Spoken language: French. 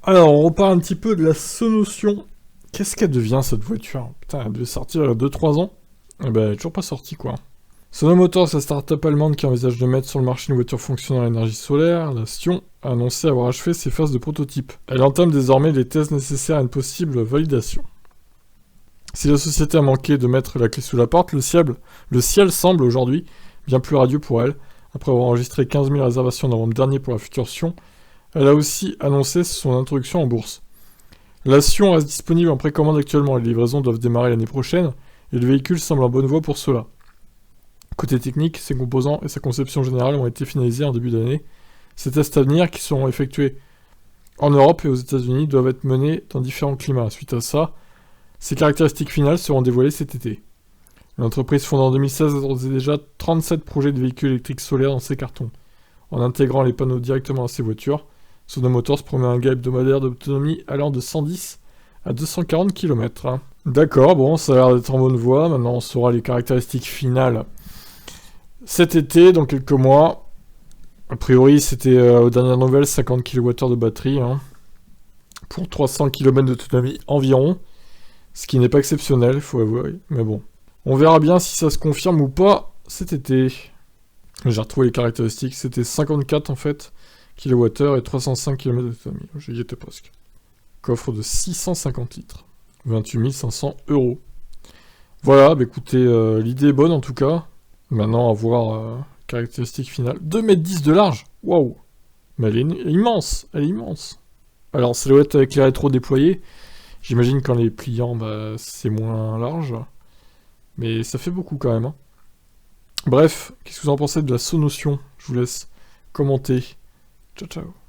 Alors, on repart un petit peu de la Sonotion. Qu'est-ce qu'elle devient, cette voiture? Putain, elle devait sortir il y a 2-3 ans. Eh ben, elle est toujours pas sortie, quoi. Sono Motors, la start-up allemande qui envisage de mettre sur le marché une voiture fonctionnant à l'énergie solaire, la Sion a annoncé avoir achevé ses phases de prototype. Elle entame désormais les tests nécessaires à une possible validation. Si la société a manqué de mettre la clé sous la porte, le ciel semble aujourd'hui bien plus radieux pour elle. Après avoir enregistré 15 000 réservations en novembre dernier pour la future Sion, elle a aussi annoncé son introduction en bourse. La Sion reste disponible en précommande actuellement, les livraisons doivent démarrer l'année prochaine, et le véhicule semble en bonne voie pour cela. Côté technique, ses composants et sa conception générale ont été finalisés en début d'année. Ces tests à venir, qui seront effectués en Europe et aux États-Unis, doivent être menés dans différents climats. Suite à ça, ses caractéristiques finales seront dévoilées cet été. L'entreprise fondée en 2016 a d'ores et déjà 37 projets de véhicules électriques solaires dans ses cartons. En intégrant les panneaux directement à ses voitures, Sono Motors promet un gain hebdomadaire d'autonomie allant de 110 à 240 km. D'accord, bon, ça a l'air d'être en bonne voie. Maintenant, on saura les caractéristiques finales cet été, dans quelques mois. A priori, c'était aux dernières nouvelles 50 kWh de batterie, pour 300 km d'autonomie environ. Ce qui n'est pas exceptionnel, faut avouer, mais bon. On verra bien si ça se confirme ou pas cet été. J'ai retrouvé les caractéristiques, c'était 54 en fait, kWh et 305 km d'autonomie. J'y étais presque. Coffre de 650 litres. 28 500 €. Voilà, bah écoutez, l'idée est bonne en tout cas. Maintenant, à voir caractéristiques finales. 2,10 m de large. Waouh. Mais elle est immense, elle est immense. Alors, silhouette avec les rétros déployés. J'imagine quand les pliants, bah, c'est moins large. Mais ça fait beaucoup quand même. Bref, qu'est-ce que vous en pensez de la Sonotion? Je vous laisse commenter. Ciao, ciao.